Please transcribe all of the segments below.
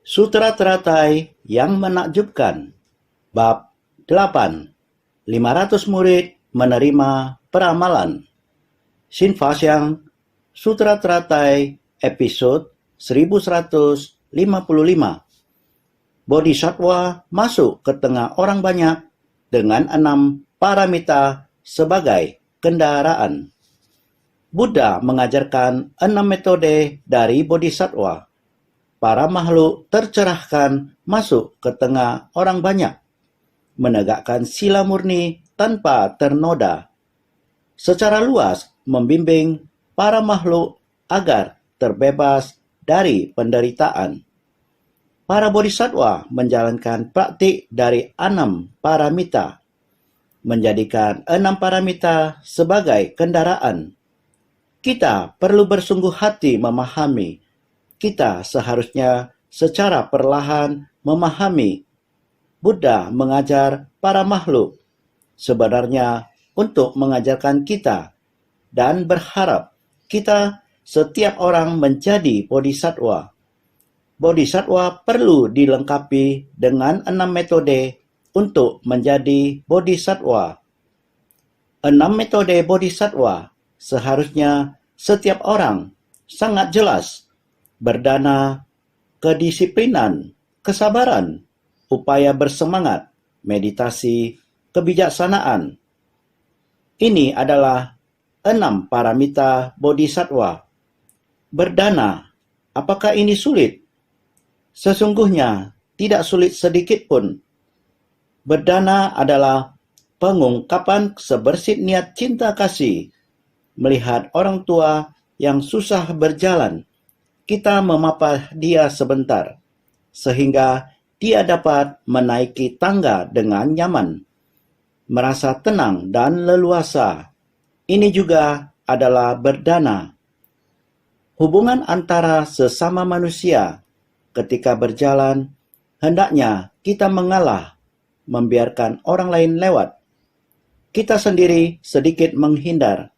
Sutra teratai yang menakjubkan. Bab 8. 500 murid menerima peramalan. Shinfasyang, Sutra Teratai, episode 1155. Bodhisattva masuk ke tengah orang banyak dengan 6 paramita sebagai kendaraan. Buddha mengajarkan 6 metode dari Bodhisattva. Para makhluk tercerahkan masuk ke tengah orang banyak, menegakkan sila murni tanpa ternoda, secara luas membimbing para makhluk agar terbebas dari penderitaan. Para bodhisattva menjalankan praktik dari 6 paramita, menjadikan 6 paramita sebagai kendaraan. Kita perlu bersungguh hati memahami. Kita seharusnya secara perlahan memahami. Buddha mengajar para makhluk sebenarnya untuk mengajarkan kita dan berharap kita setiap orang menjadi bodhisattva. Bodhisattva perlu dilengkapi dengan 6 metode untuk menjadi bodhisattva. 6 metode bodhisattva seharusnya setiap orang sangat jelas. Berdana, kedisiplinan, kesabaran, upaya bersemangat, meditasi, kebijaksanaan. Ini adalah 6 paramita bodhisattva. Berdana, apakah ini sulit? Sesungguhnya tidak sulit sedikit pun. Berdana adalah pengungkapan sebersih niat cinta kasih. Melihat orang tua yang susah berjalan, kita memapah dia sebentar, sehingga dia dapat menaiki tangga dengan nyaman, merasa tenang dan leluasa. Ini juga adalah berdana. Hubungan antara sesama manusia ketika berjalan, hendaknya kita mengalah, membiarkan orang lain lewat. Kita sendiri sedikit menghindar.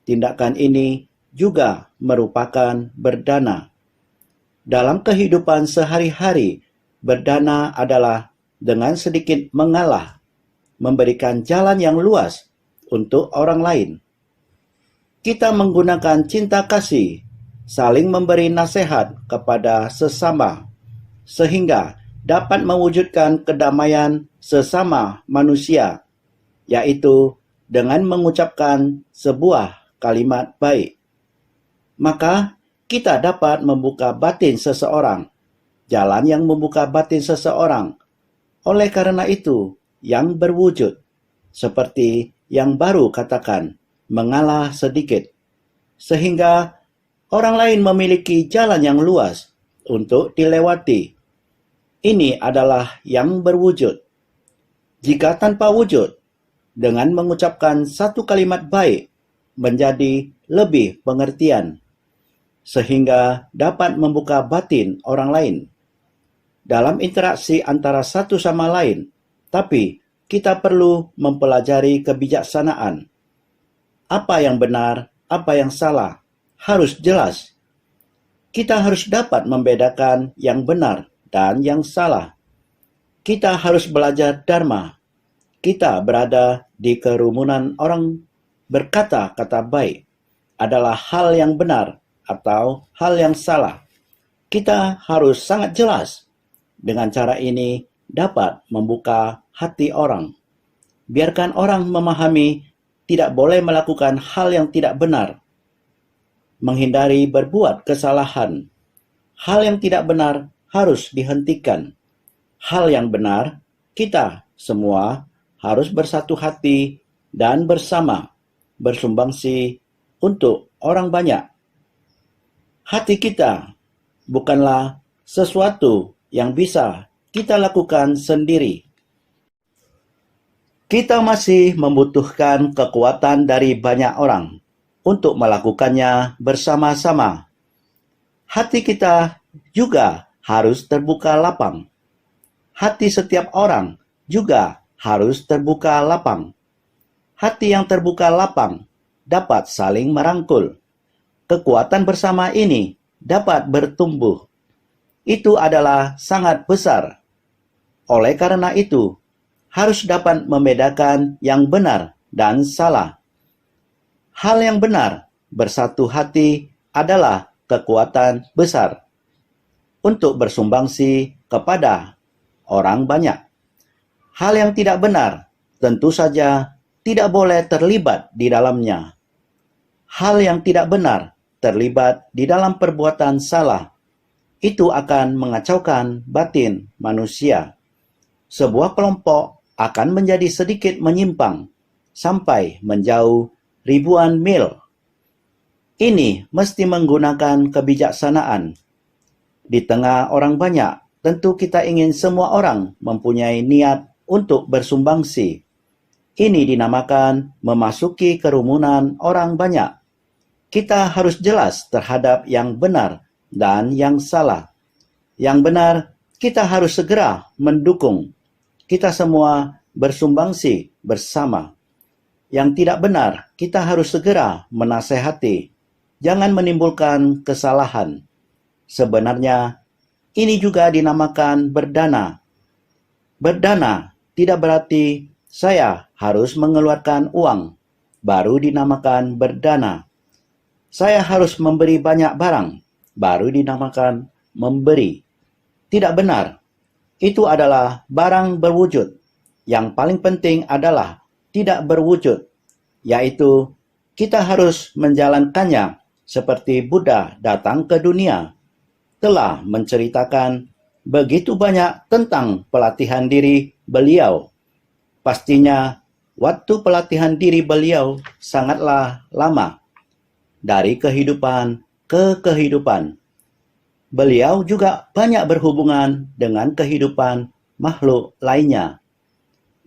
Tindakan ini juga merupakan berdana. Dalam kehidupan sehari-hari, berdana adalah dengan sedikit mengalah, memberikan jalan yang luas untuk orang lain. Kita menggunakan cinta kasih, saling memberi nasihat kepada sesama, sehingga dapat mewujudkan kedamaian sesama manusia, yaitu dengan mengucapkan sebuah kalimat baik. Maka kita dapat membuka batin seseorang, jalan yang membuka batin seseorang. Oleh karena itu, yang berwujud, seperti yang baru katakan, mengalah sedikit, sehingga orang lain memiliki jalan yang luas untuk dilewati. Ini adalah yang berwujud. Jika tanpa wujud, dengan mengucapkan satu kalimat baik, menjadi lebih pengertian, sehingga dapat membuka batin orang lain. Dalam interaksi antara satu sama lain, tapi kita perlu mempelajari kebijaksanaan. Apa yang benar, apa yang salah, harus jelas. Kita harus dapat membedakan yang benar dan yang salah. Kita harus belajar dharma. Kita berada di kerumunan orang berkata-kata baik adalah hal yang benar atau hal yang salah. Kita harus sangat jelas. Dengan cara ini dapat membuka hati orang. Biarkan orang memahami tidak boleh melakukan hal yang tidak benar. Menghindari berbuat kesalahan. Hal yang tidak benar harus dihentikan. Hal yang benar, kita semua harus bersatu hati dan bersama, bersumbangsi untuk orang banyak. Hati kita bukanlah sesuatu yang bisa kita lakukan sendiri. Kita masih membutuhkan kekuatan dari banyak orang untuk melakukannya bersama-sama. Hati kita juga harus terbuka lapang. Hati setiap orang juga harus terbuka lapang. Hati yang terbuka lapang dapat saling merangkul. Kekuatan bersama ini dapat bertumbuh. itu adalah sangat besar. Oleh karena itu, harus dapat membedakan yang benar dan salah. Hal yang benar, bersatu hati, adalah kekuatan besar untuk bersumbangsi kepada orang banyak. Hal yang tidak benar tentu saja tidak boleh terlibat di dalamnya. Hal yang tidak benar terlibat di dalam perbuatan salah, itu akan mengacaukan batin manusia. Sebuah kelompok akan menjadi sedikit menyimpang sampai menjauh ribuan mil. Ini mesti menggunakan kebijaksanaan. Di tengah orang banyak, tentu kita ingin semua orang mempunyai niat untuk bersumbangsi. Ini dinamakan memasuki kerumunan orang banyak. Kita harus jelas terhadap yang benar dan yang salah. Yang benar, kita harus segera mendukung. Kita semua bersumbangsi bersama. Yang tidak benar, kita harus segera menasehati. Jangan menimbulkan kesalahan. Sebenarnya, ini juga dinamakan berdana. Berdana tidak berarti saya harus mengeluarkan uang, baru dinamakan berdana. Saya harus memberi banyak barang, baru dinamakan memberi. Tidak benar. Itu adalah barang berwujud. Yang paling penting adalah tidak berwujud, yaitu kita harus menjalankannya seperti Buddha datang ke dunia, telah menceritakan begitu banyak tentang pelatihan diri beliau. Pastinya, waktu pelatihan diri beliau sangatlah lama, dari kehidupan ke kehidupan. Beliau juga banyak berhubungan dengan kehidupan makhluk lainnya.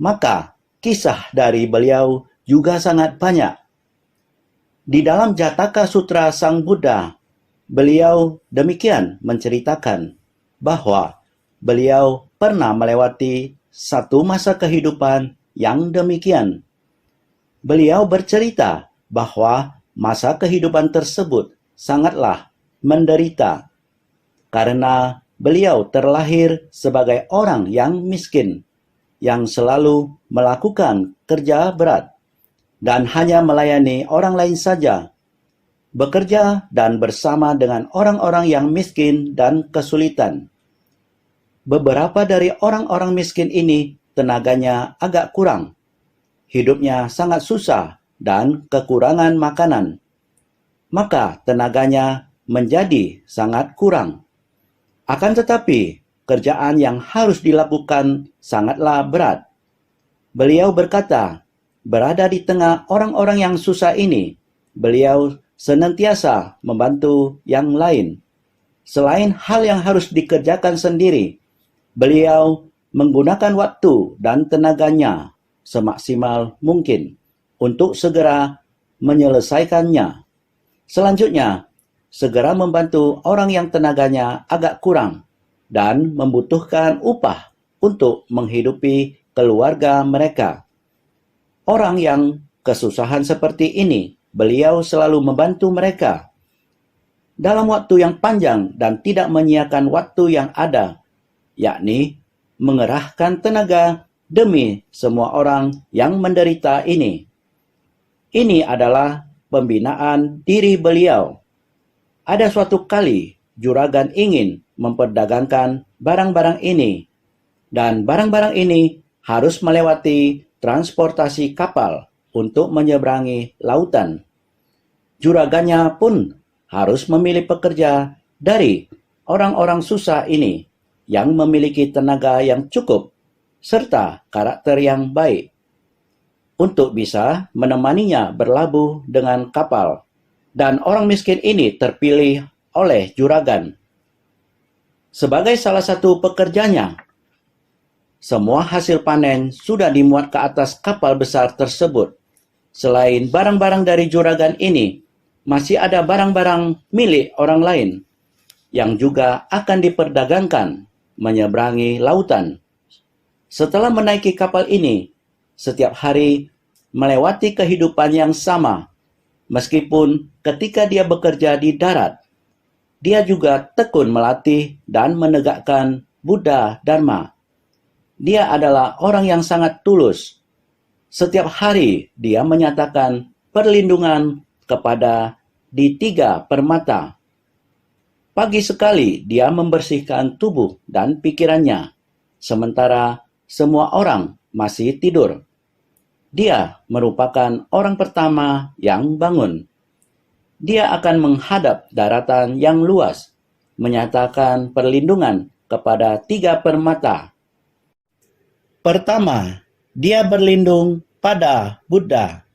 Maka, kisah dari beliau juga sangat banyak. Di dalam Jataka Sutra Sang Buddha, beliau demikian menceritakan bahwa beliau pernah melewati satu masa kehidupan yang demikian. Beliau bercerita bahwa masa kehidupan tersebut sangatlah menderita karena beliau terlahir sebagai orang yang miskin, yang selalu melakukan kerja berat dan hanya melayani orang lain saja, bekerja dan bersama dengan orang-orang yang miskin dan kesulitan. Beberapa dari orang-orang miskin ini tenaganya agak kurang. Hidupnya sangat susah dan kekurangan makanan. Maka tenaganya menjadi sangat kurang. Akan tetapi, kerjaan yang harus dilakukan sangatlah berat. Beliau berkata, berada di tengah orang-orang yang susah ini, beliau senantiasa membantu yang lain. Selain hal yang harus dikerjakan sendiri, beliau menggunakan waktu dan tenaganya semaksimal mungkin untuk segera menyelesaikannya. Selanjutnya, segera membantu orang yang tenaganya agak kurang dan membutuhkan upah untuk menghidupi keluarga mereka. Orang yang kesusahan seperti ini, beliau selalu membantu mereka dalam waktu yang panjang dan tidak menyia-nyiakan waktu yang ada, yakni mengerahkan tenaga demi semua orang yang menderita ini. Ini adalah pembinaan diri beliau. Ada suatu kali juragan ingin memperdagangkan barang-barang ini, dan barang-barang ini harus melewati transportasi kapal untuk menyeberangi lautan. Juragannya pun harus memilih pekerja dari orang-orang susah ini yang memiliki tenaga yang cukup serta karakter yang baik untuk bisa menemaninya berlabuh dengan kapal. Dan orang miskin ini terpilih oleh juragan sebagai salah satu pekerjanya. Semua hasil panen sudah dimuat ke atas kapal besar tersebut. Selain barang-barang dari juragan ini, masih ada barang-barang milik orang lain yang juga akan diperdagangkan menyeberangi lautan. Setelah menaiki kapal ini, setiap hari melewati kehidupan yang sama, meskipun ketika dia bekerja di darat, dia juga tekun melatih dan menegakkan Buddha Dharma. Dia adalah orang yang sangat tulus. Setiap hari dia menyatakan perlindungan kepada di 3 permata. Pagi sekali dia membersihkan tubuh dan pikirannya, sementara semua orang masih tidur. Dia merupakan orang pertama yang bangun. Dia akan menghadap daratan yang luas, menyatakan perlindungan kepada 3 permata. Pertama, dia berlindung pada Buddha,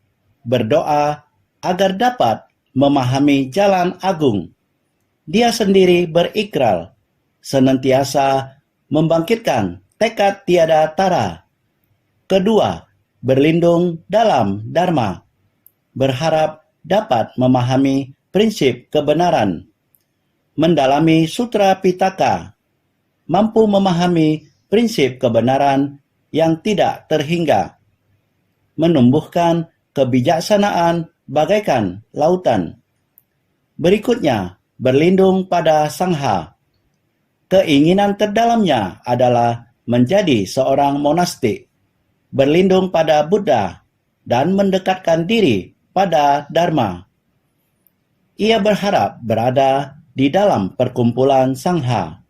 berdoa agar dapat memahami jalan agung. Dia sendiri berikrar, senantiasa membangkitkan tekad tiada tara. Kedua, berlindung dalam Dharma, berharap dapat memahami prinsip kebenaran, mendalami Sutra Pitaka, mampu memahami prinsip kebenaran yang tidak terhingga, menumbuhkan kebijaksanaan bagaikan lautan. Berikutnya, berlindung pada Sangha. Keinginan terdalamnya adalah menjadi seorang monastik, berlindung pada Buddha, dan mendekatkan diri pada Dharma. Ia berharap berada di dalam perkumpulan Sangha,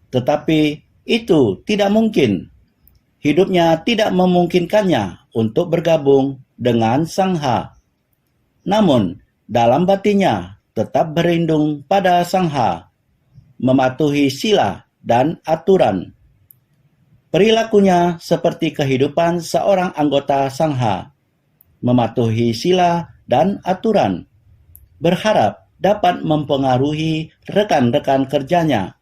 tetapi itu tidak mungkin. Hidupnya tidak memungkinkannya untuk bergabung dengan Sangha. Namun, dalam batinnya tetap berlindung pada Sangha, mematuhi sila dan aturan. Perilakunya seperti kehidupan seorang anggota Sangha, mematuhi sila dan aturan, berharap dapat mempengaruhi rekan-rekan kerjanya.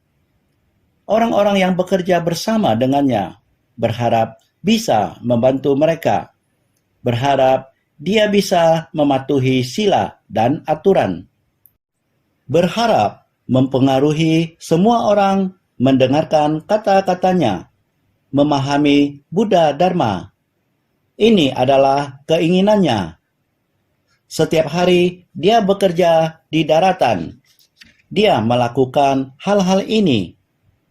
Orang-orang yang bekerja bersama dengannya berharap bisa membantu mereka, berharap dia bisa mematuhi sila dan aturan, berharap mempengaruhi semua orang mendengarkan kata-katanya, memahami Buddha Dharma. Ini adalah keinginannya. Setiap hari dia bekerja di daratan. Dia melakukan hal-hal ini,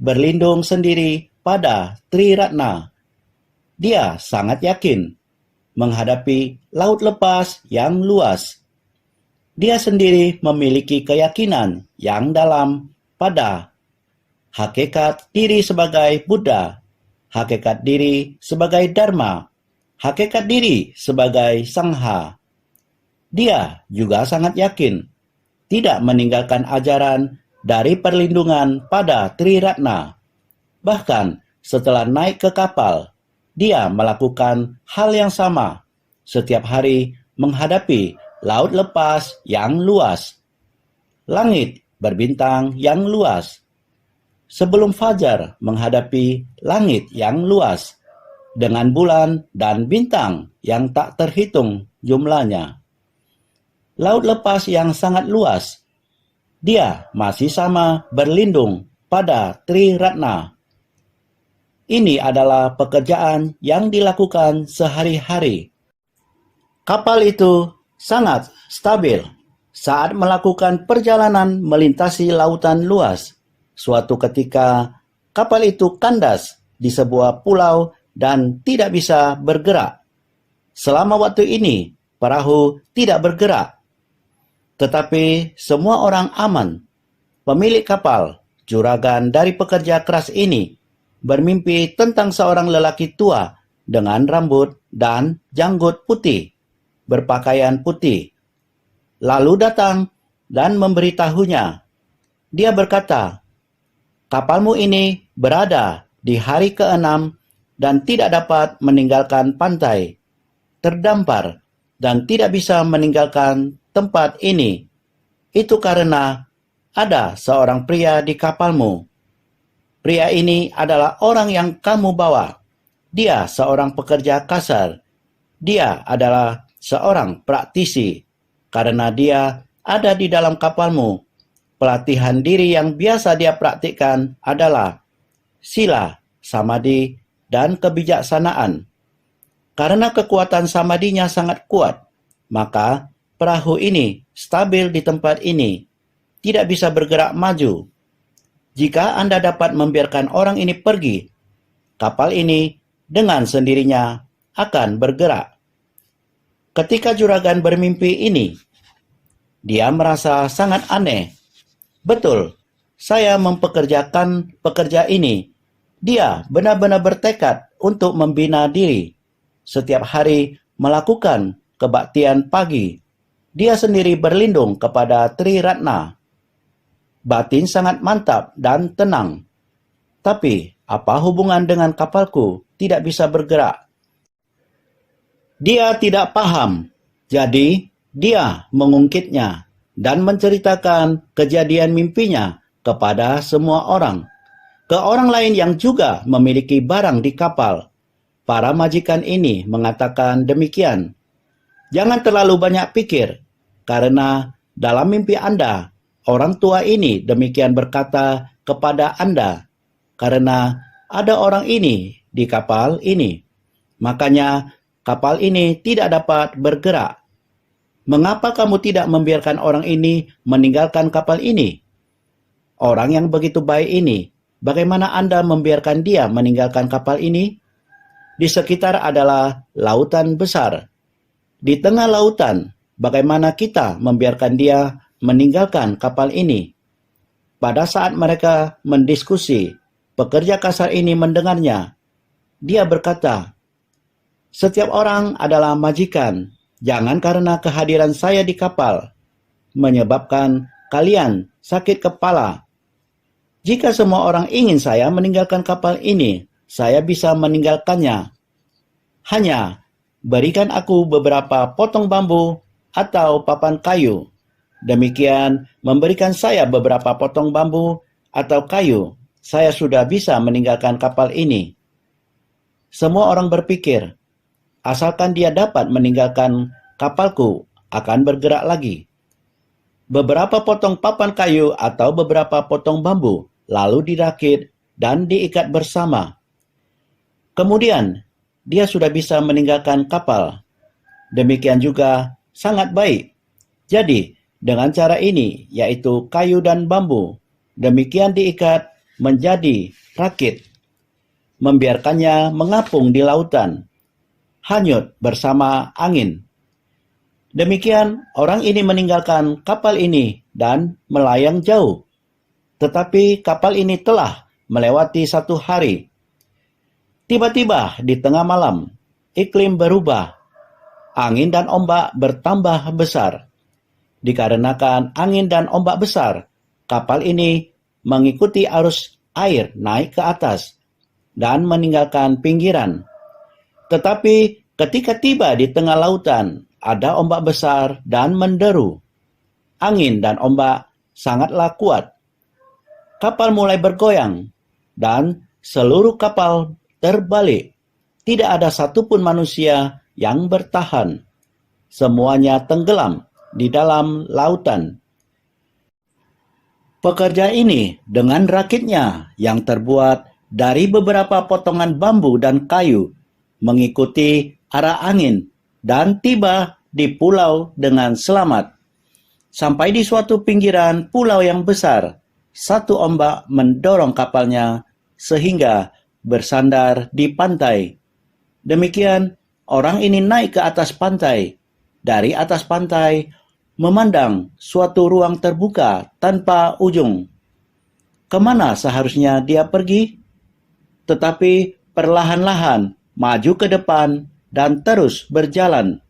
berlindung sendiri pada Tri Ratna. Dia sangat yakin menghadapi laut lepas yang luas. Dia sendiri memiliki keyakinan yang dalam pada hakikat diri sebagai Buddha, hakikat diri sebagai Dharma, hakikat diri sebagai Sangha. Dia juga sangat yakin tidak meninggalkan ajaran dari perlindungan pada Tri Ratna. Bahkan setelah naik ke kapal, dia melakukan hal yang sama setiap hari menghadapi laut lepas yang luas, langit berbintang yang luas. Sebelum fajar menghadapi langit yang luas, dengan bulan dan bintang yang tak terhitung jumlahnya. Laut lepas yang sangat luas, dia masih sama berlindung pada Tri Ratna. Ini adalah pekerjaan yang dilakukan sehari-hari. Kapal itu sangat stabil saat melakukan perjalanan melintasi lautan luas. Suatu ketika, kapal itu kandas di sebuah pulau dan tidak bisa bergerak. Selama waktu ini, perahu tidak bergerak. Tetapi semua orang aman. Pemilik kapal, juragan dari pekerja keras ini, bermimpi tentang seorang lelaki tua dengan rambut dan janggut putih, berpakaian putih. Lalu datang dan memberitahunya. Dia berkata, "Kapalmu ini berada di hari ke-6 dan tidak dapat meninggalkan pantai, terdampar dan tidak bisa meninggalkan tempat ini. Itu karena ada seorang pria di kapalmu. Pria ini adalah orang yang kamu bawa. Dia seorang pekerja kasar. Dia adalah seorang praktisi. Karena dia ada di dalam kapalmu, pelatihan diri yang biasa dia praktikkan adalah sila, samadhi, dan kebijaksanaan. Karena kekuatan samadinya sangat kuat, maka perahu ini stabil di tempat ini, tidak bisa bergerak maju. Jika Anda dapat membiarkan orang ini pergi, kapal ini dengan sendirinya akan bergerak. Ketika juragan bermimpi ini, dia merasa sangat aneh. Betul, saya mempekerjakan pekerja ini. Dia benar-benar bertekad untuk membina diri. Setiap hari melakukan kebaktian pagi. Dia sendiri berlindung kepada Tri Ratna. Batin sangat mantap dan tenang. Tapi, apa hubungan dengan kapalku tidak bisa bergerak? Dia tidak paham. Jadi, dia mengungkitnya dan menceritakan kejadian mimpinya kepada semua orang. Ke orang lain yang juga memiliki barang di kapal. Para majikan ini mengatakan demikian. Jangan terlalu banyak pikir, karena dalam mimpi Anda, orang tua ini demikian berkata kepada Anda, karena ada orang ini di kapal ini. Makanya kapal ini tidak dapat bergerak. Mengapa kamu tidak membiarkan orang ini meninggalkan kapal ini? Orang yang begitu baik ini, bagaimana Anda membiarkan dia meninggalkan kapal ini? Di sekitar adalah lautan besar. Di tengah lautan, bagaimana kita membiarkan dia meninggalkan kapal ini? Pada saat mereka mendiskusi, pekerja kasar ini mendengarnya. Dia berkata, "Setiap orang adalah majikan. Jangan karena kehadiran saya di kapal menyebabkan kalian sakit kepala. Jika semua orang ingin saya meninggalkan kapal ini, saya bisa meninggalkannya. Hanya berikan aku beberapa potong bambu atau papan kayu. Demikian memberikan saya beberapa potong bambu atau kayu, saya sudah bisa meninggalkan kapal ini." Semua orang berpikir, asalkan dia dapat meninggalkan kapalku, akan bergerak lagi. Beberapa potong papan kayu atau beberapa potong bambu lalu dirakit dan diikat bersama. Kemudian, dia sudah bisa meninggalkan kapal. Demikian juga sangat baik. Jadi, dengan cara ini, yaitu kayu dan bambu, demikian diikat menjadi rakit. Membiarkannya mengapung di lautan, hanyut bersama angin. Demikian orang ini meninggalkan kapal ini dan melayang jauh. Tetapi kapal ini telah melewati 1 hari. Tiba-tiba di tengah malam, iklim berubah. Angin dan ombak bertambah besar. Dikarenakan angin dan ombak besar, kapal ini mengikuti arus air naik ke atas dan meninggalkan pinggiran. Tetapi ketika tiba di tengah lautan, ada ombak besar dan menderu. Angin dan ombak sangatlah kuat. Kapal mulai bergoyang, dan seluruh kapal terbalik. Tidak ada satupun manusia yang bertahan. Semuanya tenggelam di dalam lautan. Pekerja ini dengan rakitnya yang terbuat dari beberapa potongan bambu dan kayu mengikuti arah angin dan tiba di pulau dengan selamat. Sampai di suatu pinggiran pulau yang besar, satu ombak mendorong kapalnya sehingga bersandar di pantai. Demikian, orang ini naik ke atas pantai. Dari atas pantai, memandang suatu ruang terbuka tanpa ujung. Kemana seharusnya dia pergi? Tetapi perlahan-lahan maju ke depan dan terus berjalan.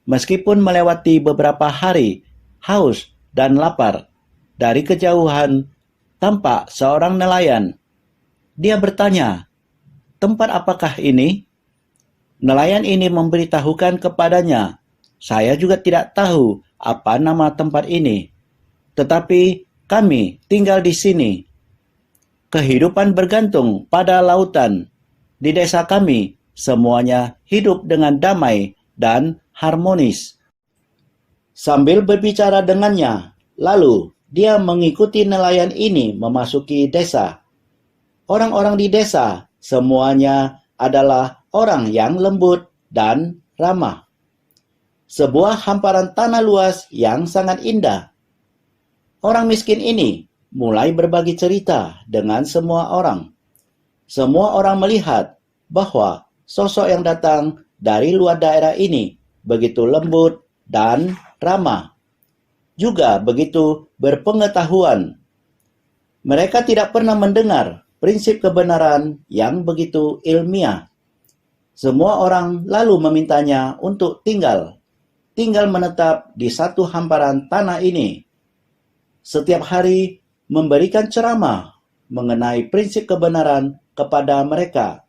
Meskipun melewati beberapa hari, haus dan lapar, dari kejauhan tampak seorang nelayan. Dia bertanya, "Tempat apakah ini?" Nelayan ini memberitahukan kepadanya, "Saya juga tidak tahu apa nama tempat ini, tetapi kami tinggal di sini. Kehidupan bergantung pada lautan. Di desa kami, semuanya hidup dengan damai dan harmonis." Sambil berbicara dengannya, lalu dia mengikuti nelayan ini memasuki desa. Orang-orang di desa semuanya adalah orang yang lembut dan ramah. Sebuah hamparan tanah luas yang sangat indah. Orang miskin ini mulai berbagi cerita dengan semua orang. Semua orang melihat bahwa sosok yang datang dari luar daerah ini begitu lembut dan ramah, juga begitu berpengetahuan. Mereka tidak pernah mendengar prinsip kebenaran yang begitu ilmiah. Semua orang lalu memintanya untuk tinggal menetap di satu hamparan tanah ini. Setiap hari memberikan ceramah mengenai prinsip kebenaran kepada mereka.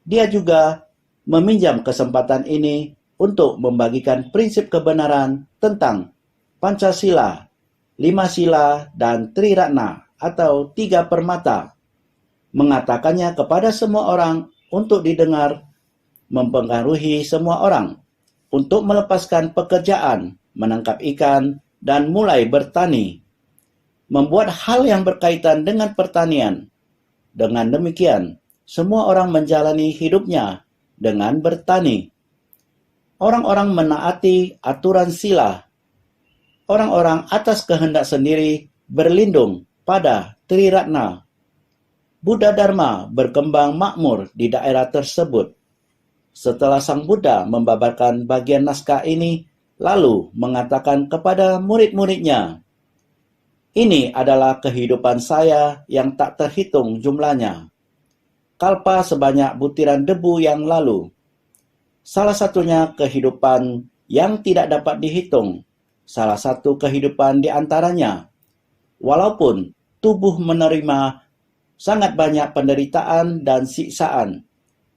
Dia juga meminjam kesempatan ini untuk membagikan prinsip kebenaran tentang Pancasila, 5 sila, dan Triratna atau 3 permata. Mengatakannya kepada semua orang untuk didengar, mempengaruhi semua orang untuk melepaskan pekerjaan, menangkap ikan, dan mulai bertani. Membuat hal yang berkaitan dengan pertanian. Dengan demikian, semua orang menjalani hidupnya dengan bertani. Orang-orang menaati aturan sila. Orang-orang atas kehendak sendiri berlindung pada Triratna. Buddha Dharma berkembang makmur di daerah tersebut. Setelah Sang Buddha membabarkan bagian naskah ini, lalu mengatakan kepada murid-muridnya, "Ini adalah kehidupan saya yang tak terhitung jumlahnya. Kalpa sebanyak butiran debu yang lalu. Salah satunya kehidupan yang tidak dapat dihitung. Salah satu kehidupan di antaranya. Walaupun tubuh menerima sangat banyak penderitaan dan siksaan,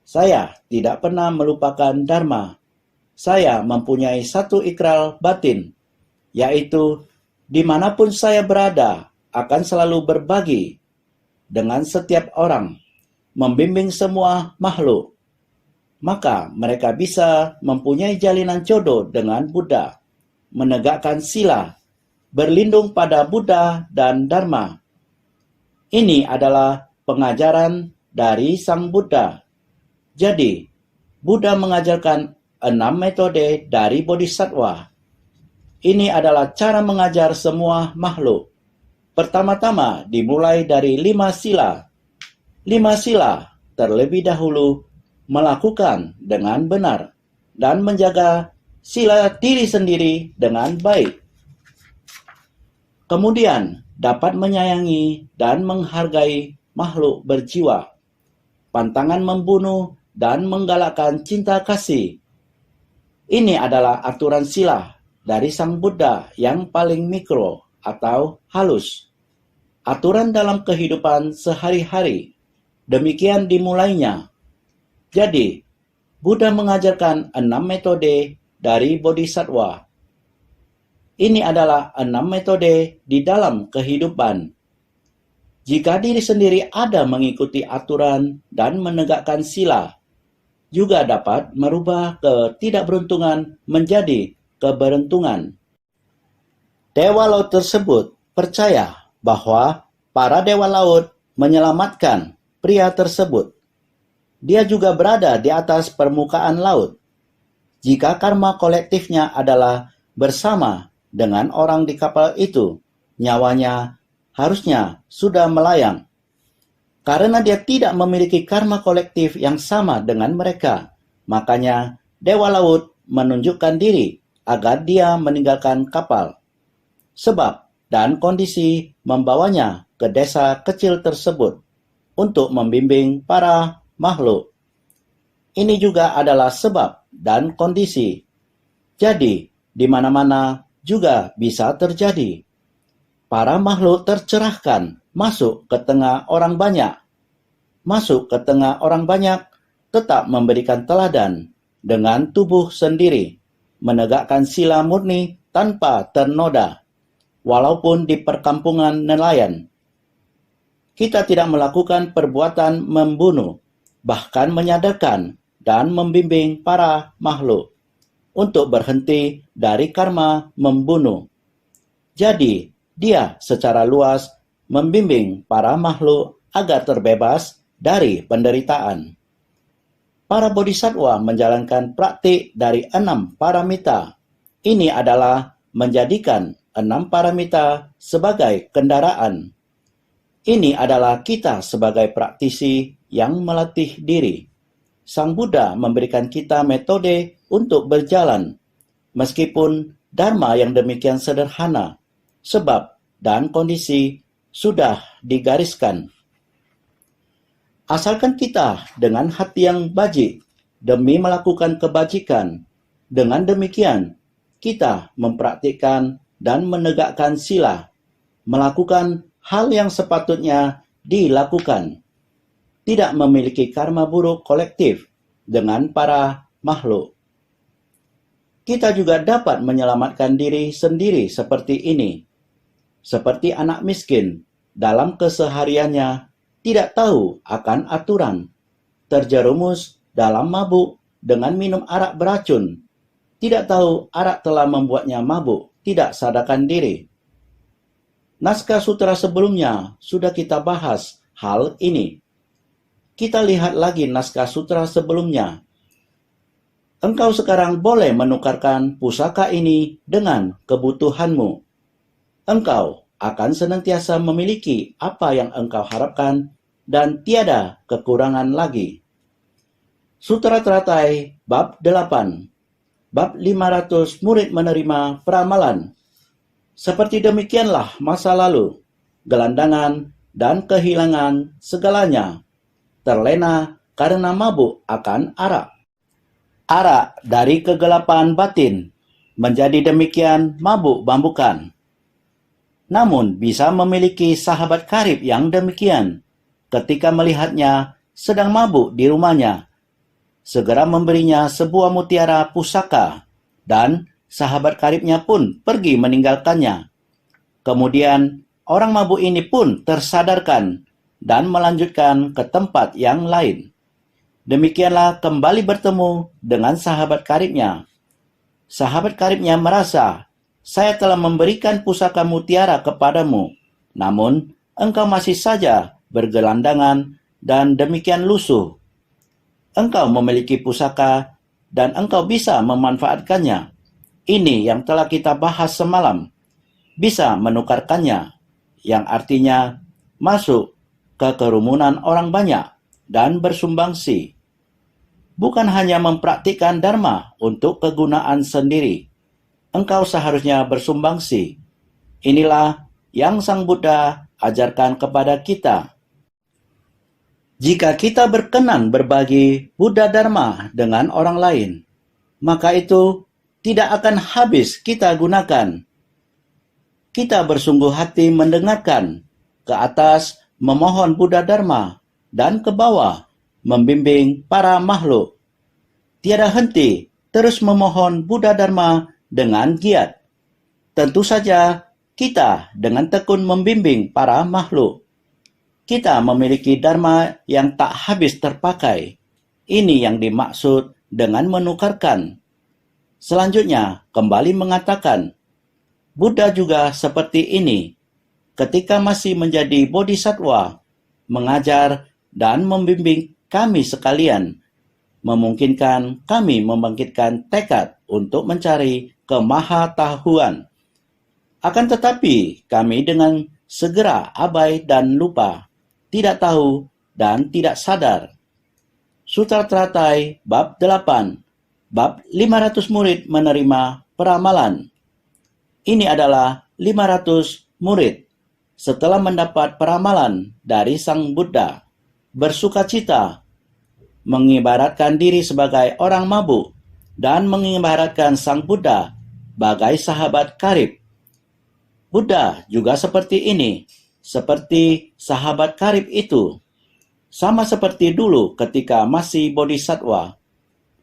saya tidak pernah melupakan Dharma. Saya mempunyai satu ikrar batin, yaitu dimanapun saya berada akan selalu berbagi dengan setiap orang, membimbing semua makhluk. Maka mereka bisa mempunyai jalinan jodoh dengan Buddha, menegakkan sila, berlindung pada Buddha dan Dharma. Ini adalah pengajaran dari Sang Buddha. Jadi, Buddha mengajarkan 6 metode dari Bodhisattva. Ini adalah cara mengajar semua makhluk. Pertama-tama dimulai dari 5 sila. 5 sila terlebih dahulu melakukan dengan benar dan menjaga sila diri sendiri dengan baik. Kemudian dapat menyayangi dan menghargai makhluk berjiwa. Pantangan membunuh dan menggalakkan cinta kasih. Ini adalah aturan sila dari Sang Buddha yang paling mikro atau halus. Aturan dalam kehidupan sehari-hari. Demikian dimulainya. Jadi, Buddha mengajarkan 6 metode dari Bodhisattva. Ini adalah 6 metode di dalam kehidupan. Jika diri sendiri ada mengikuti aturan dan menegakkan sila, juga dapat merubah ketidakberuntungan menjadi keberuntungan. Dewa laut tersebut percaya bahwa para dewa laut menyelamatkan pria tersebut. Dia juga berada di atas permukaan laut. Jika karma kolektifnya adalah bersama dengan orang di kapal itu, nyawanya harusnya sudah melayang. Karena dia tidak memiliki karma kolektif yang sama dengan mereka, makanya Dewa Laut menunjukkan diri agar dia meninggalkan kapal. Sebab dan kondisi membawanya ke desa kecil tersebut untuk membimbing para makhluk. Ini juga adalah sebab dan kondisi. Jadi, di mana-mana juga bisa terjadi. Para makhluk tercerahkan masuk ke tengah orang banyak. Masuk ke tengah orang banyak tetap memberikan teladan dengan tubuh sendiri, menegakkan sila murni tanpa ternoda, walaupun di perkampungan nelayan. Kita tidak melakukan perbuatan membunuh, bahkan menyadarkan dan membimbing para makhluk untuk berhenti dari karma membunuh. Jadi, dia secara luas membimbing para makhluk agar terbebas dari penderitaan. Para bodhisattva menjalankan praktik dari 6 paramita. Ini adalah menjadikan 6 paramita sebagai kendaraan. Ini adalah kita sebagai praktisi yang melatih diri. Sang Buddha memberikan kita metode untuk berjalan, meskipun dharma yang demikian sederhana, sebab dan kondisi sudah digariskan. Asalkan kita dengan hati yang bajik demi melakukan kebajikan, dengan demikian kita mempraktikkan dan menegakkan sila, melakukan hal yang sepatutnya dilakukan, tidak memiliki karma buruk kolektif dengan para makhluk. Kita juga dapat menyelamatkan diri sendiri seperti ini. Seperti anak miskin, dalam kesehariannya tidak tahu akan aturan, terjerumus dalam mabuk dengan minum arak beracun, tidak tahu arak telah membuatnya mabuk, tidak sadarkan diri. Naskah sutra sebelumnya sudah kita bahas hal ini. Kita lihat lagi naskah sutra sebelumnya. Engkau sekarang boleh menukarkan pusaka ini dengan kebutuhanmu. Engkau akan senantiasa memiliki apa yang engkau harapkan dan tiada kekurangan lagi. Sutra Teratai Bab 8, Bab 500 Murid Menerima Peramalan. Seperti demikianlah masa lalu, gelandangan dan kehilangan segalanya, terlena karena mabuk akan arak. Arak dari kegelapan batin menjadi demikian mabuk bambukan. Namun bisa memiliki sahabat karib yang demikian, ketika melihatnya sedang mabuk di rumahnya, segera memberinya sebuah mutiara pusaka, dan sahabat karibnya pun pergi meninggalkannya. Kemudian orang mabuk ini pun tersadarkan dan melanjutkan ke tempat yang lain. Demikianlah kembali bertemu dengan sahabat karibnya. Sahabat karibnya merasa, saya telah memberikan pusaka mutiara kepadamu, namun engkau masih saja bergelandangan dan demikian lusuh. Engkau memiliki pusaka dan engkau bisa memanfaatkannya. Ini yang telah kita bahas semalam. Bisa menukarkannya, yang artinya masuk ke kerumunan orang banyak dan bersumbangsi. Bukan hanya mempraktikkan dharma untuk kegunaan sendiri. Engkau seharusnya bersumbangsi. Inilah yang Sang Buddha ajarkan kepada kita. Jika kita berkenan berbagi Buddha Dharma dengan orang lain, maka itu tidak akan habis kita gunakan. Kita bersungguh hati mendengarkan, ke atas memohon Buddha Dharma, dan ke bawah membimbing para makhluk. Tiada henti terus memohon Buddha Dharma dengan giat. Tentu saja kita dengan tekun membimbing para makhluk. Kita memiliki Dharma yang tak habis terpakai. Ini yang dimaksud dengan menukarkan. Selanjutnya kembali mengatakan, Buddha juga seperti ini. Ketika masih menjadi bodhisattva, mengajar dan membimbing kami sekalian, memungkinkan kami membangkitkan tekad untuk mencari kemahatauan. Akan tetapi kami dengan segera abai dan lupa, tidak tahu dan tidak sadar. Sutra Teratai Bab 8, Bab 500 Murid Menerima Peramalan. Ini adalah 500 murid setelah mendapat peramalan dari Sang Buddha, bersukacita, mengibaratkan diri sebagai orang mabuk, dan mengibaratkan Sang Buddha bagai sahabat karib. Buddha juga seperti ini, seperti sahabat karib itu. Sama seperti dulu ketika masih bodhisattva.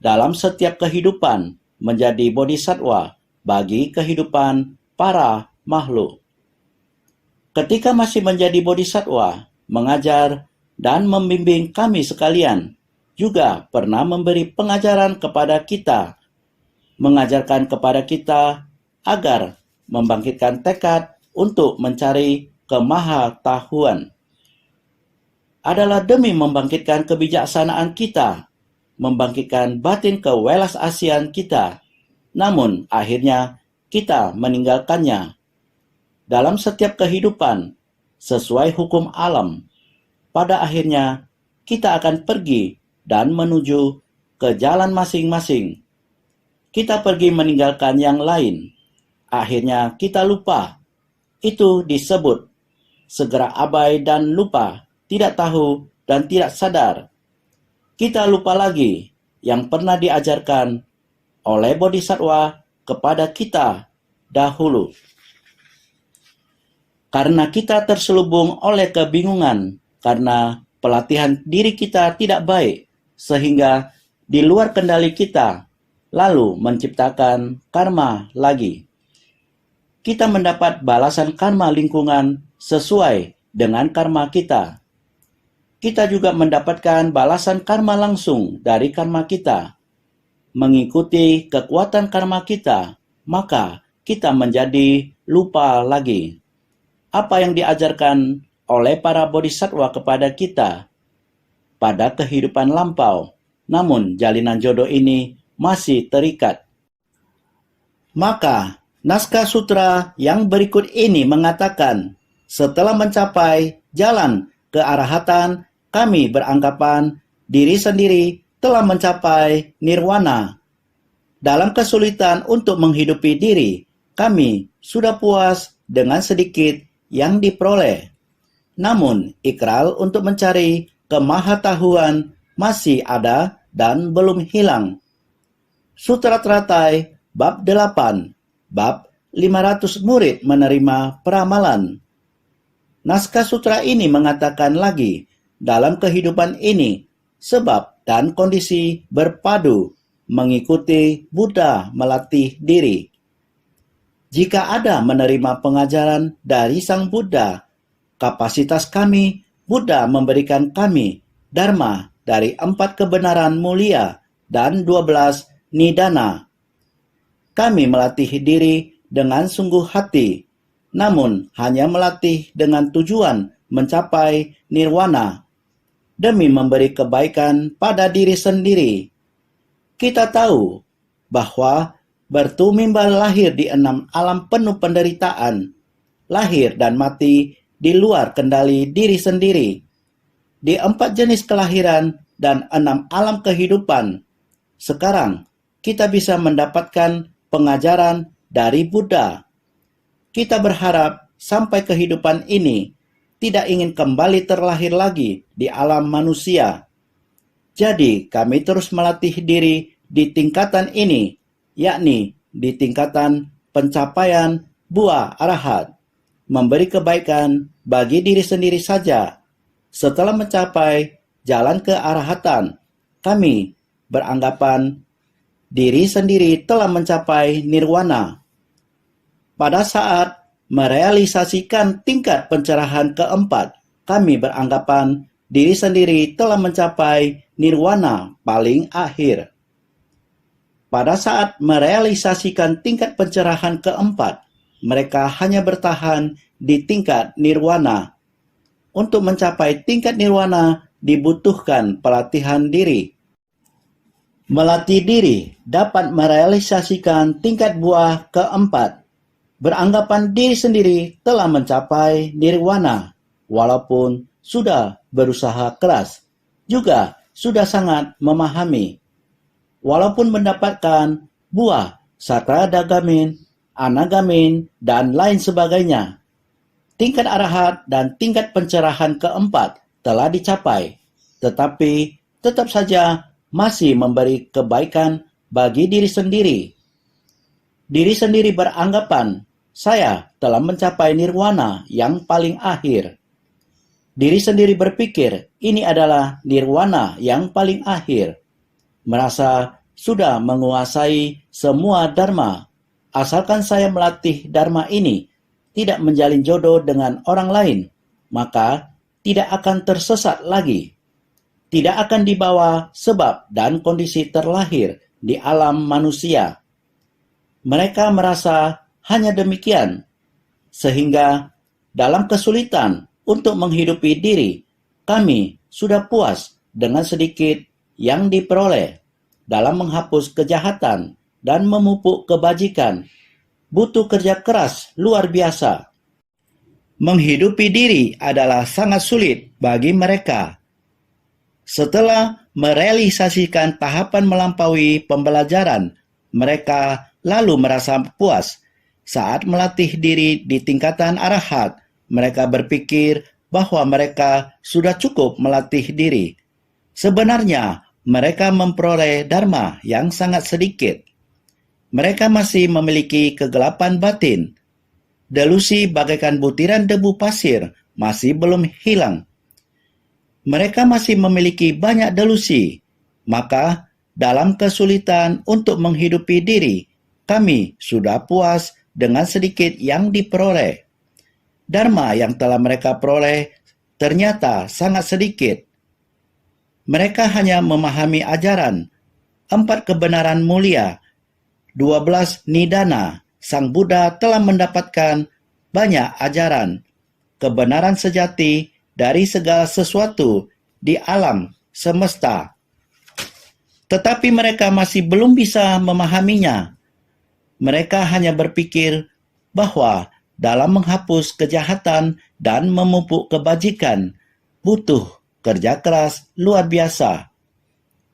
Dalam setiap kehidupan menjadi bodhisattva bagi kehidupan para makhluk. Ketika masih menjadi bodhisattva, mengajar dan membimbing kami sekalian, juga pernah memberi pengajaran kepada kita, mengajarkan kepada kita agar membangkitkan tekad untuk mencari kemahatauan. Adalah demi membangkitkan kebijaksanaan kita, membangkitkan batin kewelas asian kita. Namun akhirnya kita meninggalkannya. dalam setiap kehidupan sesuai hukum alam. Pada akhirnya, kita akan pergi dan menuju ke jalan masing-masing. Kita pergi meninggalkan yang lain. Akhirnya kita lupa. Itu disebut segera abai dan lupa, tidak tahu dan tidak sadar. Kita lupa lagi yang pernah diajarkan oleh bodhisattva kepada kita dahulu. Karena kita terselubung oleh kebingungan, karena pelatihan diri kita tidak baik, sehingga di luar kendali kita, lalu menciptakan karma lagi. Kita mendapat balasan karma lingkungan sesuai dengan karma kita. Kita juga mendapatkan balasan karma langsung dari karma kita. Mengikuti kekuatan karma kita, maka kita menjadi lupa lagi apa yang diajarkan oleh para bodhisattva kepada kita pada kehidupan lampau. Namun jalinan jodoh ini masih terikat. Maka naskah sutra yang berikut ini mengatakan, setelah mencapai jalan ke arahatan, kami beranggapan diri sendiri telah mencapai nirwana. Dalam kesulitan untuk menghidupi diri, kami sudah puas dengan sedikit yang diperoleh. Namun, ikrar untuk mencari kemahatauan masih ada dan belum hilang. Sutra Teratai Bab 8, Bab 500 murid menerima peramalan. Naskah sutra ini mengatakan lagi, dalam kehidupan ini, sebab dan kondisi berpadu, mengikuti Buddha melatih diri. Jika ada menerima pengajaran dari Sang Buddha, kapasitas kami, Buddha memberikan kami Dharma dari 4 kebenaran mulia dan 12 nidana. Kami melatih diri dengan sungguh hati, namun hanya melatih dengan tujuan mencapai nirwana, demi memberi kebaikan pada diri sendiri. Kita tahu bahwa bertumimbal lahir di 6 alam penuh penderitaan, lahir dan mati di luar kendali diri sendiri, di 4 jenis kelahiran dan 6 alam kehidupan. Sekarang kita bisa mendapatkan pengajaran dari Buddha. Kita berharap sampai kehidupan ini tidak ingin kembali terlahir lagi di alam manusia. Jadi kami terus melatih diri di tingkatan ini, yakni di tingkatan pencapaian buah arahat, memberi kebaikan bagi diri sendiri saja. Setelah mencapai jalan ke arahatan, kami beranggapan diri sendiri telah mencapai nirwana. Pada saat merealisasikan tingkat pencerahan keempat, kami beranggapan diri sendiri telah mencapai nirwana paling akhir. Pada saat merealisasikan tingkat pencerahan keempat, mereka hanya bertahan di tingkat nirwana. Untuk mencapai tingkat nirwana dibutuhkan pelatihan diri. Melatih diri dapat merealisasikan tingkat buah keempat. Beranggapan diri sendiri telah mencapai nirwana, walaupun sudah berusaha keras, juga sudah sangat memahami. Walaupun mendapatkan buah Satradagamin, Anagamin, dan lain sebagainya, tingkat arahat dan tingkat pencerahan keempat telah dicapai, tetapi tetap saja masih memberi kebaikan bagi diri sendiri. Diri sendiri beranggapan, saya telah mencapai nirwana yang paling akhir. Diri sendiri berpikir, ini adalah nirwana yang paling akhir. Merasa sudah menguasai semua dharma. Asalkan saya melatih dharma ini, tidak menjalin jodoh dengan orang lain, maka tidak akan tersesat lagi. Tidak akan dibawa sebab dan kondisi terlahir di alam manusia. Mereka merasa hanya demikian, sehingga dalam kesulitan untuk menghidupi diri, kami sudah puas dengan sedikit yang diperoleh. Dalam menghapus kejahatan dan memupuk kebajikan, butuh kerja keras luar biasa. Menghidupi diri adalah sangat sulit bagi mereka. Setelah merealisasikan tahapan melampaui pembelajaran, mereka lalu merasa puas. Saat melatih diri di tingkatan arahat, mereka berpikir bahwa mereka sudah cukup melatih diri. Sebenarnya, mereka memperoleh dharma yang sangat sedikit. Mereka masih memiliki kegelapan batin. Delusi bagaikan butiran debu pasir masih belum hilang. Mereka masih memiliki banyak delusi. Maka, dalam kesulitan untuk menghidupi diri, kami sudah puas dengan sedikit yang diperoleh. Dharma yang telah mereka peroleh ternyata sangat sedikit. Mereka hanya memahami ajaran 4 kebenaran mulia, 12 nidana. Sang Buddha telah mendapatkan banyak ajaran, kebenaran sejati dari segala sesuatu di alam semesta. Tetapi mereka masih belum bisa memahaminya. Mereka hanya berpikir bahwa dalam menghapus kejahatan dan memupuk kebajikan butuh kerja keras luar biasa.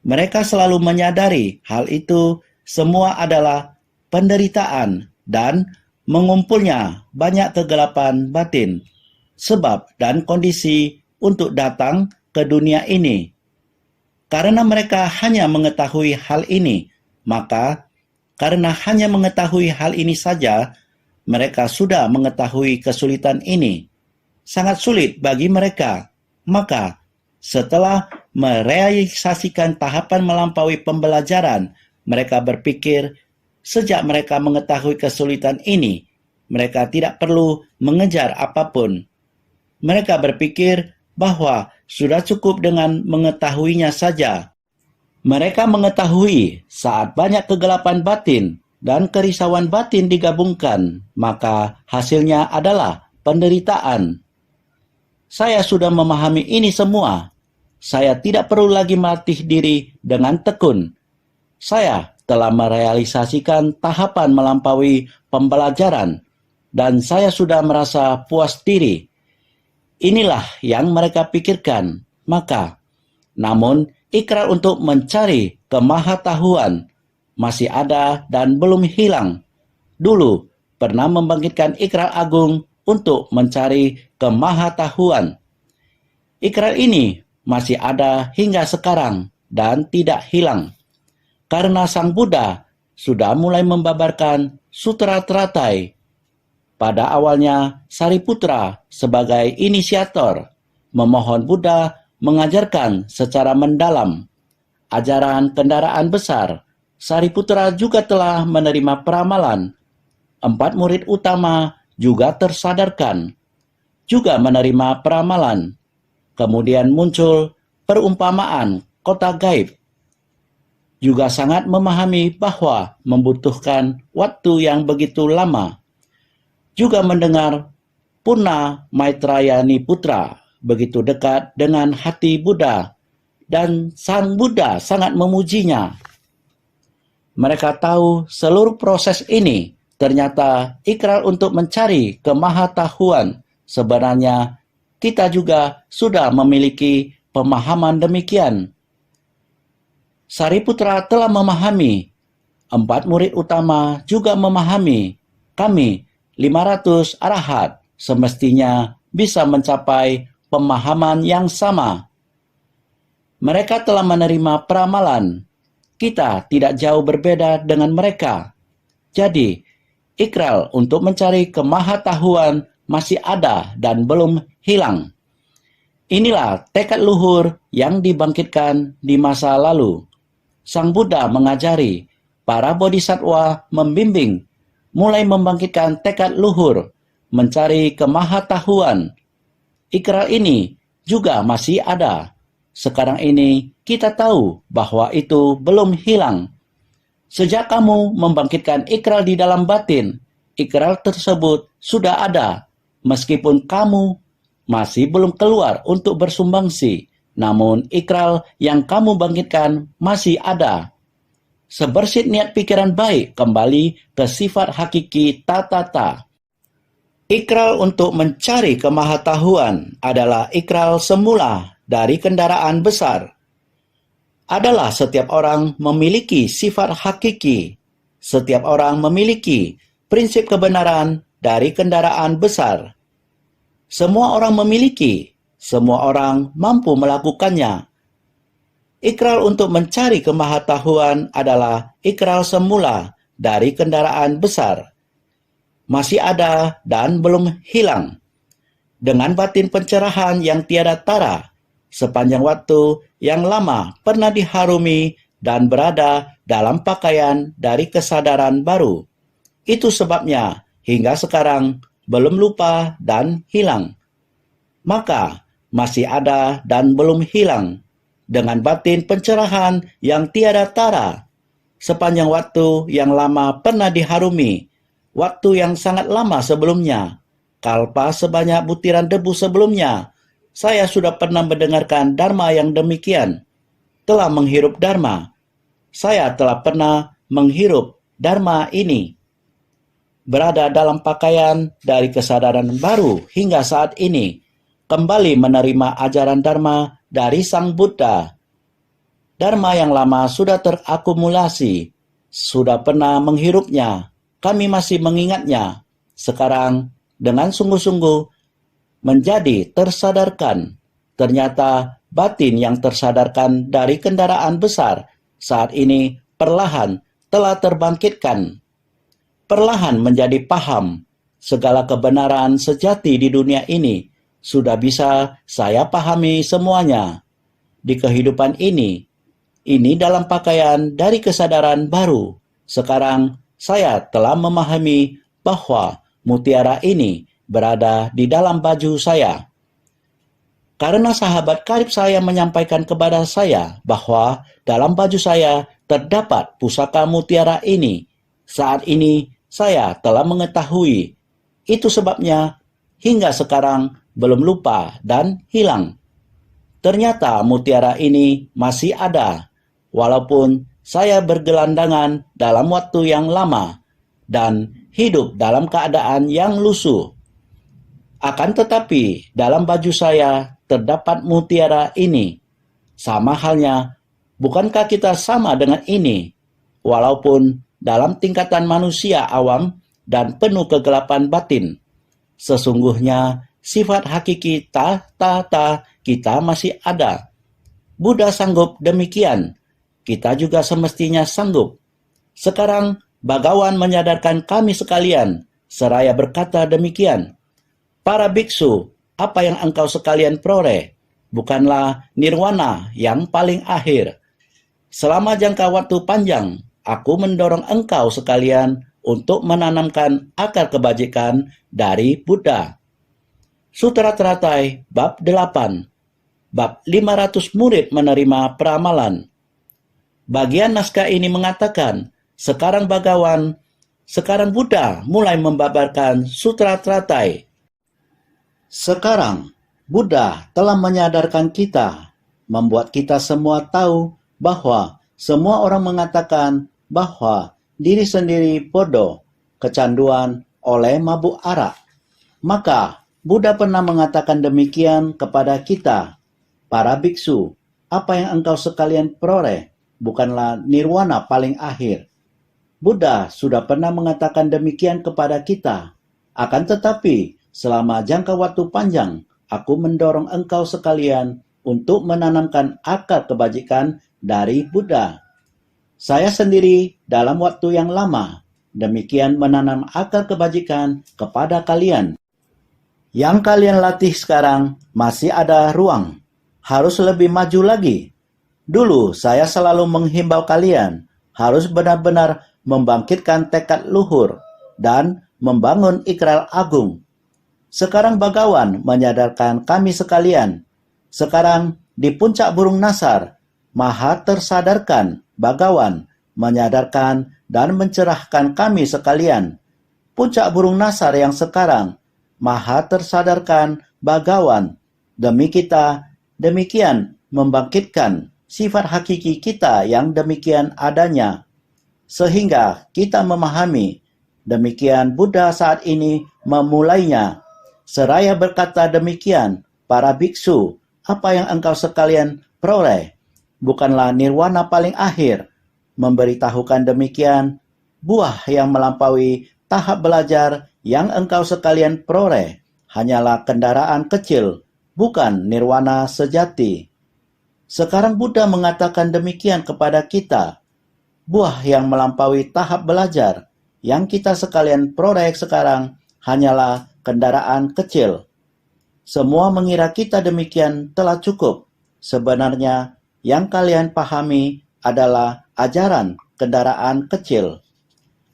Mereka selalu menyadari hal itu semua adalah penderitaan dan mengumpulnya banyak kegelapan batin, sebab dan kondisi untuk datang ke dunia ini. Karena mereka hanya mengetahui hal ini, maka karena hanya mengetahui hal ini saja, mereka sudah mengetahui kesulitan ini. Sangat sulit bagi mereka. Maka, setelah merealisasikan tahapan melampaui pembelajaran, mereka berpikir sejak mereka mengetahui kesulitan ini, mereka tidak perlu mengejar apapun. Mereka berpikir bahwa sudah cukup dengan mengetahuinya saja. Mereka mengetahui saat banyak kegelapan batin dan kerisauan batin digabungkan, maka hasilnya adalah penderitaan. Saya sudah memahami ini semua. Saya tidak perlu lagi melatih diri dengan tekun. Saya telah merealisasikan tahapan melampaui pembelajaran, dan saya sudah merasa puas diri. Inilah yang mereka pikirkan. Maka, namun ikrar untuk mencari kemahatauan masih ada dan belum hilang. Dulu pernah membangkitkan ikrar agung untuk mencari kemahatauan. Ikrar ini masih ada hingga sekarang dan tidak hilang. Karena Sang Buddha sudah mulai membabarkan Sutra Teratai. Pada awalnya, Sariputra sebagai inisiator memohon Buddha mengajarkan secara mendalam ajaran kendaraan besar. Sariputra juga telah menerima peramalan. 4 murid utama juga tersadarkan, juga menerima peramalan. Kemudian muncul perumpamaan kota gaib. Juga sangat memahami bahwa membutuhkan waktu yang begitu lama. Juga mendengar Purna Maitrayani Putra begitu dekat dengan hati Buddha, dan Sang Buddha sangat memujinya. Mereka tahu seluruh proses ini ternyata ikrar untuk mencari kemahatauan. Sebenarnya kita juga sudah memiliki pemahaman demikian. Sariputra telah memahami, 4 murid utama juga memahami. Kami 500 arahat semestinya bisa mencapai pemahaman yang sama. Mereka telah menerima peramalan. Kita tidak jauh berbeda dengan mereka. Jadi, ikrar untuk mencari kemahatauan masih ada dan belum hilang. Inilah tekad luhur yang dibangkitkan di masa lalu. Sang Buddha mengajari para bodhisattva membimbing, mulai membangkitkan tekad luhur, mencari kemahatauan. Ikrar ini juga masih ada. Sekarang ini kita tahu bahwa itu belum hilang. Sejak kamu membangkitkan ikrar di dalam batin, ikrar tersebut sudah ada. Meskipun kamu masih belum keluar untuk bersumbangsi, namun ikrar yang kamu bangkitkan masih ada. Sebersit niat pikiran baik kembali ke sifat hakiki tata. Ikral untuk mencari kemahatauan adalah ikral semula dari kendaraan besar. Adalah setiap orang memiliki sifat hakiki. Setiap orang memiliki prinsip kebenaran dari kendaraan besar. Semua orang memiliki, semua orang mampu melakukannya. Ikrar untuk mencari kemahatauan adalah ikrar semula dari kendaraan besar. Masih ada dan belum hilang. Dengan batin pencerahan yang tiada tara, sepanjang waktu yang lama pernah diharumi dan berada dalam pakaian dari kesadaran baru. Itu sebabnya hingga sekarang belum lupa dan hilang. Maka masih ada dan belum hilang dengan batin pencerahan yang tiada tara. Sepanjang waktu yang lama pernah diharumi, waktu yang sangat lama sebelumnya, kalpa sebanyak butiran debu sebelumnya, saya sudah pernah mendengarkan dharma yang demikian, telah menghirup dharma. Saya telah pernah menghirup dharma ini. Berada dalam pakaian dari kesadaran baru hingga saat ini, kembali menerima ajaran dharma dari Sang Buddha. Dharma yang lama sudah terakumulasi, sudah pernah menghirupnya, kami masih mengingatnya. Sekarang dengan sungguh-sungguh menjadi tersadarkan. Ternyata batin yang tersadarkan dari kendaraan besar saat ini perlahan telah terbangkitkan. Perlahan menjadi paham segala kebenaran sejati di dunia ini. Sudah bisa saya pahami semuanya. Di kehidupan ini dalam pakaian dari kesadaran baru. Sekarang saya telah memahami bahwa mutiara ini berada di dalam baju saya. Karena sahabat karib saya menyampaikan kepada saya bahwa dalam baju saya terdapat pusaka mutiara ini. Saat ini saya telah mengetahui. Itu sebabnya hingga sekarang belum lupa dan hilang. Ternyata mutiara ini masih ada, walaupun saya bergelandangan dalam waktu yang lama dan hidup dalam keadaan yang lusuh. Akan tetapi dalam baju saya terdapat mutiara ini. Sama halnya, bukankah kita sama dengan ini? Walaupun dalam tingkatan manusia awam dan penuh kegelapan batin, sesungguhnya sifat hakiki kita masih ada. Buddha sanggup demikian, kita juga semestinya sanggup. Sekarang Bhagawan menyadarkan kami sekalian, seraya berkata demikian, para biksu, apa yang engkau sekalian peroleh, bukanlah nirwana yang paling akhir. Selama jangka waktu panjang, aku mendorong engkau sekalian untuk menanamkan akar kebajikan dari Buddha. Sutra Teratai Bab 8, Bab 500 murid menerima peramalan. Bagian naskah ini mengatakan, sekarang Buddha mulai membabarkan Sutra Teratai. Sekarang Buddha telah menyadarkan kita, membuat kita semua tahu bahwa semua orang mengatakan bahwa diri sendiri bodoh, kecanduan oleh mabuk arak. Maka Buddha pernah mengatakan demikian kepada kita, para biksu, apa yang engkau sekalian peroleh bukanlah nirwana paling akhir. Buddha sudah pernah mengatakan demikian kepada kita. Akan tetapi, selama jangka waktu panjang, aku mendorong engkau sekalian untuk menanamkan akar kebajikan dari Buddha. Saya sendiri dalam waktu yang lama, demikian menanam akar kebajikan kepada kalian. Yang kalian latih sekarang masih ada ruang, harus lebih maju lagi. Dulu saya selalu menghimbau kalian, harus benar-benar membangkitkan tekad luhur dan membangun ikrar agung. Sekarang Bhagawan menyadarkan kami sekalian. Sekarang di puncak burung Nasar, Maha tersadarkan Bhagawan menyadarkan dan mencerahkan kami sekalian. Puncak burung Nasar yang sekarang, Maha tersadarkan Bhagawan demi kita, demikian membangkitkan sifat hakiki kita yang demikian adanya. Sehingga kita memahami Demikian Buddha saat ini memulainya. Seraya berkata demikian, para biksu, apa yang engkau sekalian peroleh bukanlah nirwana paling akhir. Memberitahukan demikian, buah yang melampaui tahap belajar yang engkau sekalian peroleh hanyalah kendaraan kecil, bukan nirwana sejati. Sekarang Buddha mengatakan demikian kepada kita. Buah yang melampaui tahap belajar yang kita sekalian peroleh sekarang hanyalah kendaraan kecil. Semua mengira kita demikian telah cukup. Sebenarnya yang kalian pahami adalah ajaran kendaraan kecil.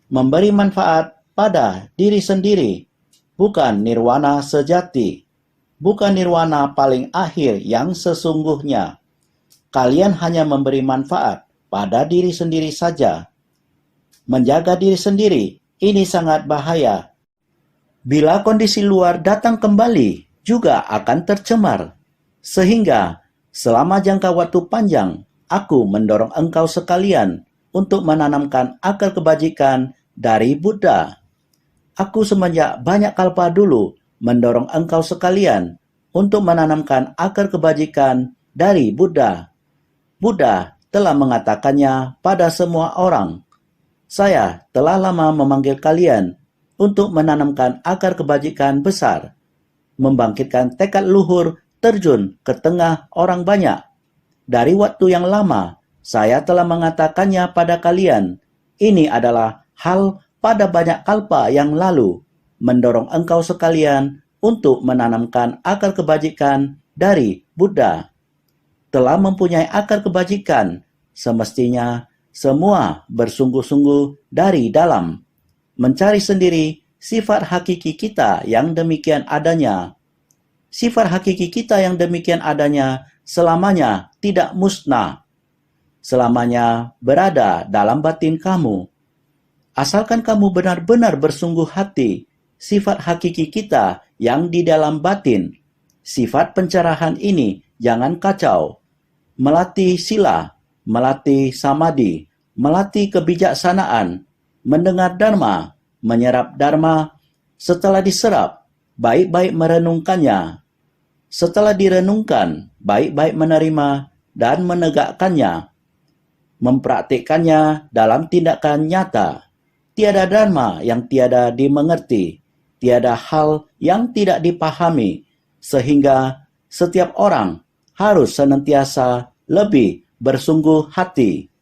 Memberi manfaat pada diri sendiri, bukan nirwana sejati. Bukan nirwana paling akhir yang sesungguhnya. Kalian hanya memberi manfaat pada diri sendiri saja. Menjaga diri sendiri, ini sangat bahaya. Bila kondisi luar datang kembali, juga akan tercemar. Sehingga, selama jangka waktu panjang, aku mendorong engkau sekalian untuk menanamkan akar kebajikan dari Buddha. Aku semenjak banyak kalpa dulu mendorong engkau sekalian untuk menanamkan akar kebajikan dari Buddha. Buddha telah mengatakannya pada semua orang. Saya telah lama memanggil kalian untuk menanamkan akar kebajikan besar, membangkitkan tekad luhur terjun ke tengah orang banyak. Dari waktu yang lama, saya telah mengatakannya pada kalian. Ini adalah hal pada banyak kalpa yang lalu, mendorong engkau sekalian untuk menanamkan akar kebajikan dari Buddha. Telah mempunyai akar kebajikan, semestinya semua bersungguh-sungguh dari dalam, mencari sendiri sifat hakiki kita yang demikian adanya. Sifat hakiki kita yang demikian adanya selamanya tidak musnah. Selamanya berada dalam batin kamu. Asalkan kamu benar-benar bersungguh hati, sifat hakiki kita yang di dalam batin, sifat pencerahan ini jangan kacau. Melatih sila, melatih samadhi, melatih kebijaksanaan, mendengar dharma, menyerap dharma, setelah diserap, baik-baik merenungkannya. Setelah direnungkan, baik-baik menerima dan menegakkannya. Mempraktikkannya dalam tindakan nyata. Tiada dharma yang tiada dimengerti, tiada hal yang tidak dipahami, sehingga setiap orang harus senantiasa lebih bersungguh hati.